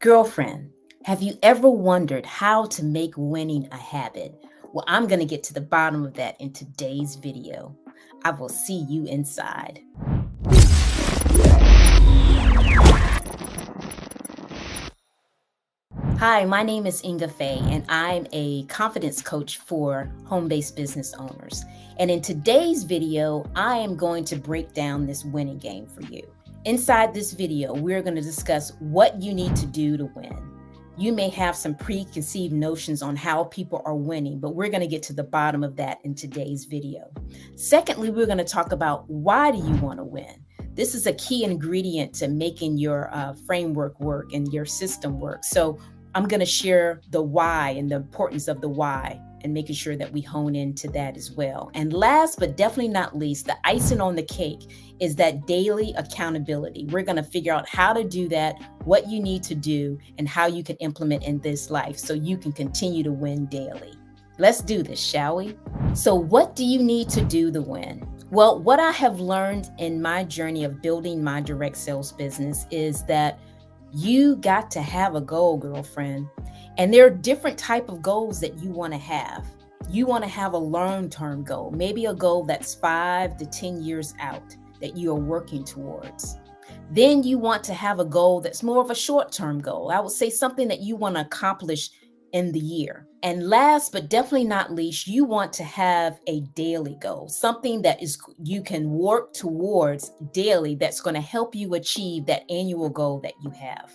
Girlfriend, have you ever wondered how to make winning a habit? Well, I'm going to get to the bottom of that in today's video. I will see you inside. Hi, my name is Ingafay, and I'm a confidence coach for home-based business owners. And in today's video, I am going to break down this winning game for you. Inside this video, we're going to discuss what you need to do to win. You may have some preconceived notions on how people are winning, but we're going to get to the bottom of that in today's video. Secondly, we're going to talk about why do you want to win? This is a key ingredient to making your framework work and your system work. So I'm going to share the why and the importance of the why and making sure that we hone into that as well. And last but definitely not least, the icing on the cake is that daily accountability. We're going to figure out how to do that, what you need to do, and how you can implement in this life so you can continue to win daily. Let's do this, shall we? So what do you need to do to win? Well, what I have learned in my journey of building my direct sales business is that you got to have a goal, girlfriend. And there are different type of goals that you want to have. You want to have a long-term goal, maybe a goal that's 5 to 10 years out that you are working towards. Then you want to have a goal that's more of a short-term goal. I would say something that you want to accomplish in the year. And last but definitely not least, you want to have a daily goal, something that is you can work towards daily that's going to help you achieve that annual goal that you have.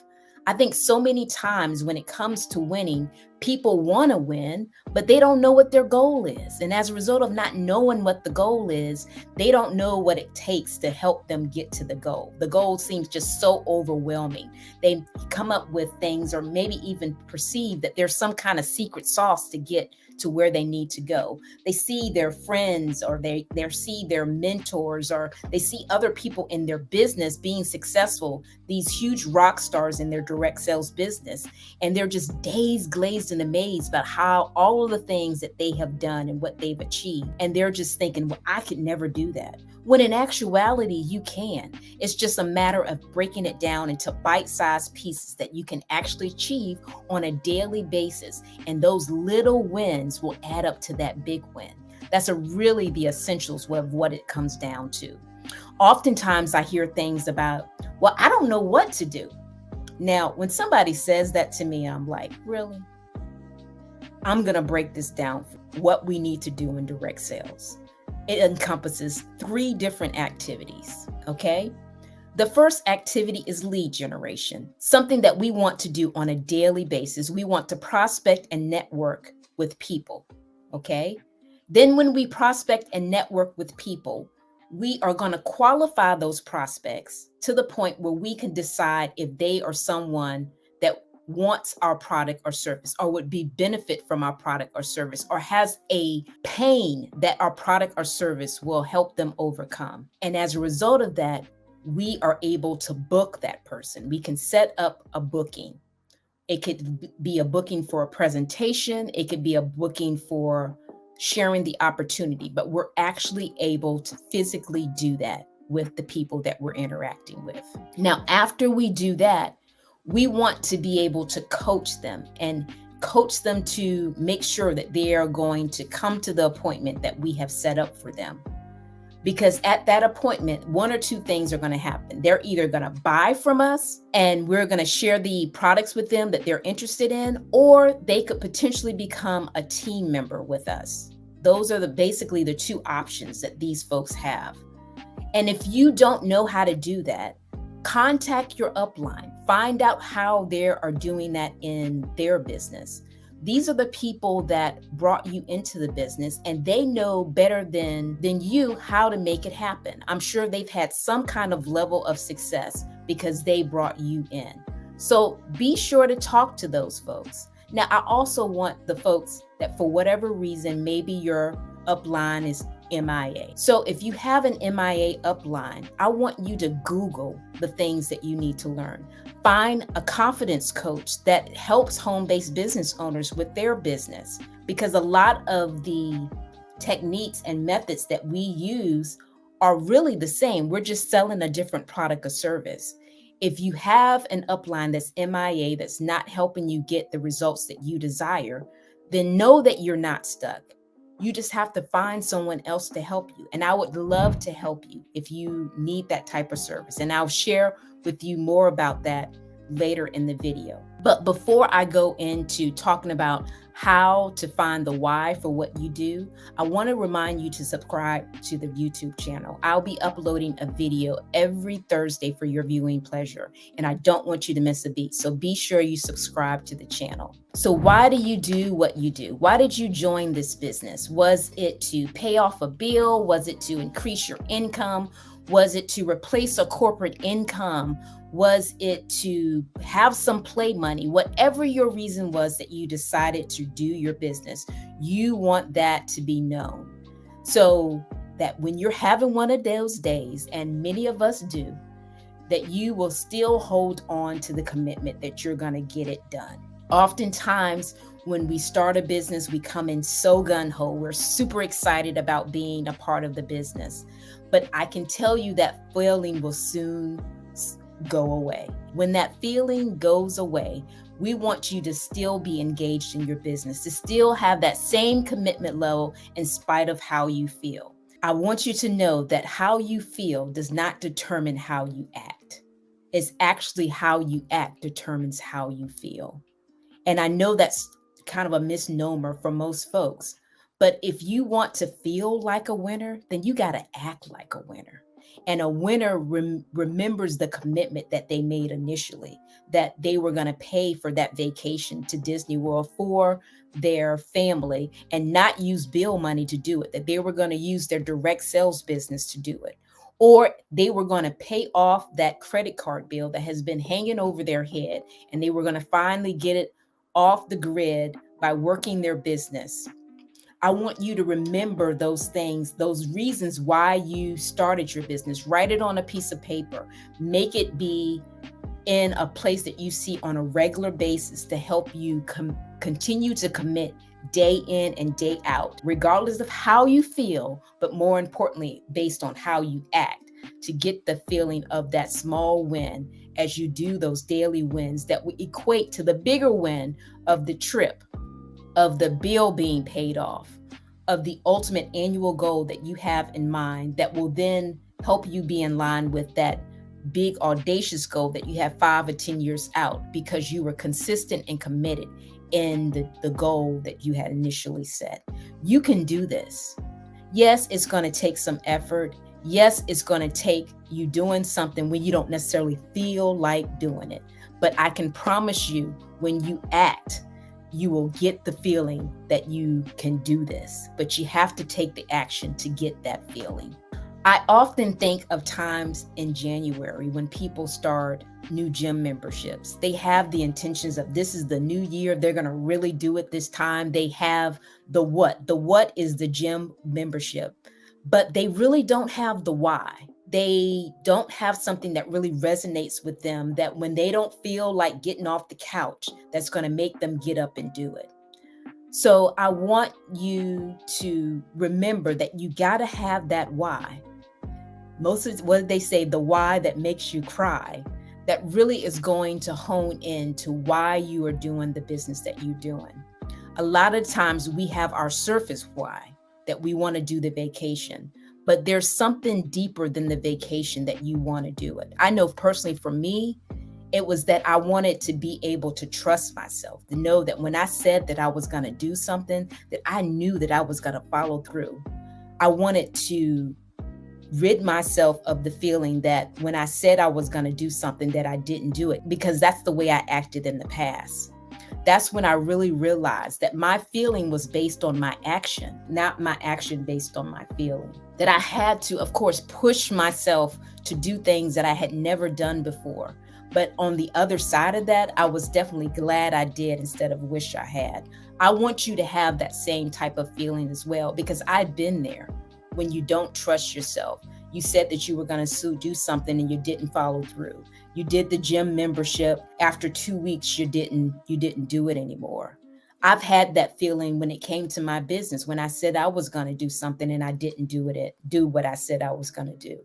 I think so many times when it comes to winning, people want to win, but they don't know what their goal is. And as a result of not knowing what the goal is, they don't know what it takes to help them get to the goal. The goal seems just so overwhelming. They come up with things or maybe even perceive that there's some kind of secret sauce to get to where they need to go. They see their friends or they see their mentors or they see other people in their business being successful, these huge rock stars in their direct sales business. And they're just dazed, glazed, and amazed about how all of the things that they have done and what they've achieved. And they're just thinking, well, I could never do that. When in actuality, you can. It's just a matter of breaking it down into bite-sized pieces that you can actually achieve on a daily basis. And those little wins will add up to that big win. That's really the essentials of what it comes down to. Oftentimes I hear things about, well, I don't know what to do. Now, when somebody says that to me, I'm like, really? I'm going to break this down for what we need to do in direct sales. It encompasses 3 different activities, okay? The first activity is lead generation, something that we want to do on a daily basis. We want to prospect and network with people, okay? Then when we prospect and network with people, we are going to qualify those prospects to the point where we can decide if they are someone that wants our product or service or would be benefit from our product or service or has a pain that our product or service will help them overcome. And as a result of that, we are able to book that person. We can set up a booking. It could be a booking for a presentation. It could be a booking for sharing the opportunity, but we're actually able to physically do that with the people that we're interacting with. Now, after we do that, we want to be able to coach them and coach them to make sure that they are going to come to the appointment that we have set up for them. Because at that appointment, 1 or 2 things are going to happen. They're either going to buy from us and we're going to share the products with them that they're interested in, or they could potentially become a team member with us. Those are basically the 2 options that these folks have. And if you don't know how to do that, contact your upline. Find out how they are doing that in their business. These are the people that brought you into the business and they know better than you how to make it happen. I'm sure they've had some kind of level of success because they brought you in. So be sure to talk to those folks. Now, I also want the folks that for whatever reason, maybe your upline is MIA. So if you have an MIA upline, I want you to Google the things that you need to learn. Find a confidence coach that helps home-based business owners with their business, because a lot of the techniques and methods that we use are really the same. We're just selling a different product or service. If you have an upline that's MIA, that's not helping you get the results that you desire, then know that you're not stuck. You just have to find someone else to help you. And I would love to help you if you need that type of service. And I'll share with you more about that later in the video. But before I go into talking about how to find the why for what you do, I want to remind you to subscribe to the YouTube channel. I'll be uploading a video every Thursday for your viewing pleasure, and I don't want you to miss a beat. So be sure you subscribe to the channel. So why do you do what you do? Why did you join this business? Was it to pay off a bill? Was it to increase your income? Was it to replace a corporate income? Was it to have some play money? Whatever your reason was that you decided to do your business, you want that to be known. So that when you're having one of those days, and many of us do, that you will still hold on to the commitment that you're going to get it done. Oftentimes, when we start a business, we come in so gung-ho. We're super excited about being a part of the business. But I can tell you that feeling will soon go away. When that feeling goes away, we want you to still be engaged in your business, to still have that same commitment level in spite of how you feel. I want you to know that how you feel does not determine how you act. It's actually how you act determines how you feel. And I know that's kind of a misnomer for most folks, but if you want to feel like a winner, then you got to act like a winner. And a winner remembers the commitment that they made initially, that they were going to pay for that vacation to Disney World for their family and not use bill money to do it, that they were going to use their direct sales business to do it. Or they were going to pay off that credit card bill that has been hanging over their head, and they were going to finally get it off the grid by working their business. I want you to remember those things, those reasons why you started your business. Write it on a piece of paper. Make it be in a place that you see on a regular basis to help you continue to commit day in and day out, regardless of how you feel, but more importantly, based on how you act, to get the feeling of that small win as you do those daily wins that will equate to the bigger win of the trip, of the bill being paid off, of the ultimate annual goal that you have in mind that will then help you be in line with that big audacious goal that you have 5 or 10 years out, because you were consistent and committed in the goal that you had initially set. You can do this. Yes, it's going to take some effort. Yes, it's going to take you doing something when you don't necessarily feel like doing it. But I can promise you, when you act, you will get the feeling that you can do this, but you have to take the action to get that feeling. I often think of times in January when people start new gym memberships. They have the intentions of, this is the new year, they're going to really do it this time. They have the what. The what is the gym membership, but they really don't have the why. They don't have something that really resonates with them, that when they don't feel like getting off the couch, that's going to make them get up and do it. So I want you to remember that you got to have that why. Most of what they say, the why that makes you cry, that really is going to hone in to why you are doing the business that you're doing. A lot of times we have our surface why, that we want to do the vacation, but there's something deeper than the vacation that you want to do it. I know personally for me, it was that I wanted to be able to trust myself, to know that when I said that I was going to do something, that I knew that I was going to follow through. I wanted to rid myself of the feeling that when I said I was going to do something that I didn't do it, because that's the way I acted in the past. That's when I really realized that my feeling was based on my action, not my action based on my feeling. That I had to, of course, push myself to do things that I had never done before. But on the other side of that, I was definitely glad I did instead of wish I had. I want you to have that same type of feeling as well, because I've been there. When you don't trust yourself, you said that you were going to do something and you didn't follow through. You did the gym membership. After 2 weeks, you didn't do it anymore. I've had that feeling when it came to my business, when I said I was going to do something and I didn't do what I said I was going to do.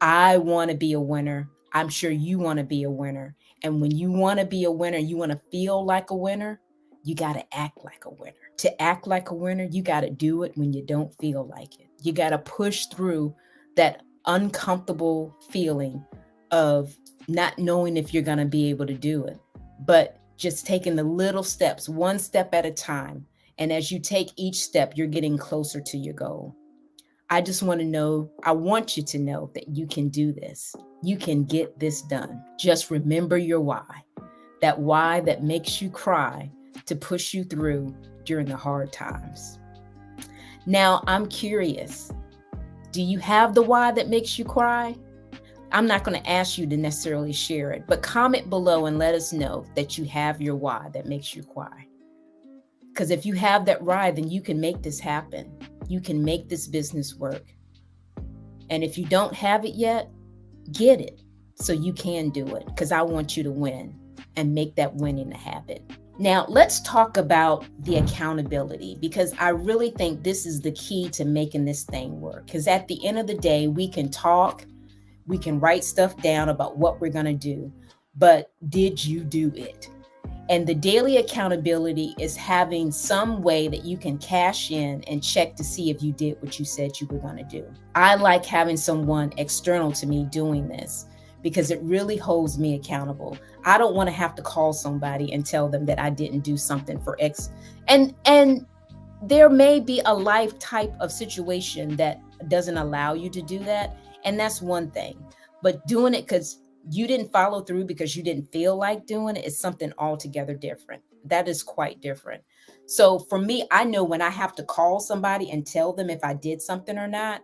I want to be a winner. I'm sure you want to be a winner. And when you want to be a winner, you want to feel like a winner, you got to act like a winner. To act like a winner, you got to do it when you don't feel like it. You got to push through that uncomfortable feeling of not knowing if you're going to be able to do it, but just taking the little steps, one step at a time. And as you take each step, you're getting closer to your goal. I want you to know that you can do this. You can get this done. Just remember your why, that why that makes you cry to push you through during the hard times. Now, I'm curious, do you have the why that makes you cry? I'm not going to ask you to necessarily share it, but comment below and let us know that you have your why that makes you cry. Because if you have that why, then you can make this happen. You can make this business work. And if you don't have it yet, get it so you can do it, because I want you to win and make that winning a habit. Now, let's talk about the accountability, because I really think this is the key to making this thing work. Because at the end of the day, we can talk, we can write stuff down about what we're going to do, but did you do it? And the daily accountability is having some way that you can cash in and check to see if you did what you said you were going to do. I like having someone external to me doing this because it really holds me accountable. I don't want to have to call somebody and tell them that I didn't do something for X. And there may be a life type of situation that doesn't allow you to do that. And that's one thing. But doing it because you didn't follow through because you didn't feel like doing it is something altogether different. That is quite different. So for me, I know when I have to call somebody and tell them if I did something or not,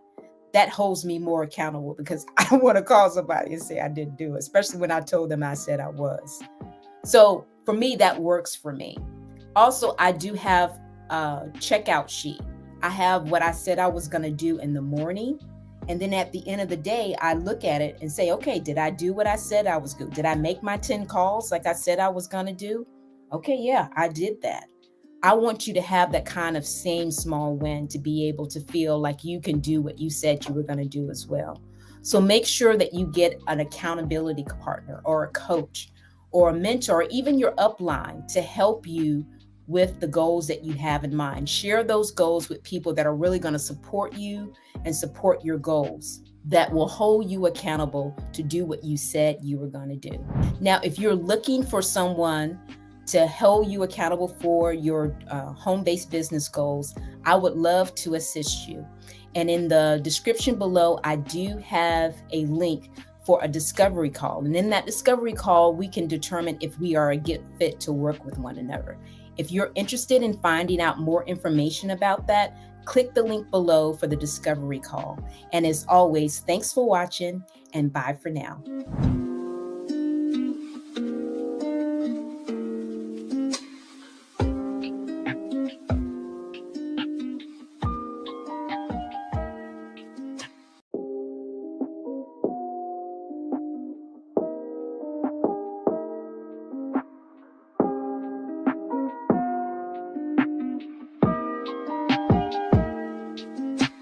that holds me more accountable, because I don't want to call somebody and say I didn't do it, especially when I told them I said I was. So for me, that works for me. Also, I do have a checkout sheet. I have what I said I was going to do in the morning. And then at the end of the day, I look at it and say, okay, did I do what I said I was going to do? Did I make my 10 calls like I said I was going to do? Okay, yeah, I did that. I want you to have that kind of same small win to be able to feel like you can do what you said you were going to do as well. So make sure that you get an accountability partner or a coach or a mentor, or even your upline to help you with the goals that you have in mind. Share those goals with people that are really going to support you and support your goals, that will hold you accountable to do what you said you were going to do. Now, if you're looking for someone to hold you accountable for your home-based business goals, I would love to assist you. And in the description below, I do have a link for a discovery call. And in that discovery call, we can determine if we are a good fit to work with one another. If you're interested in finding out more information about that, click the link below for the discovery call. And as always, thanks for watching, and bye for now.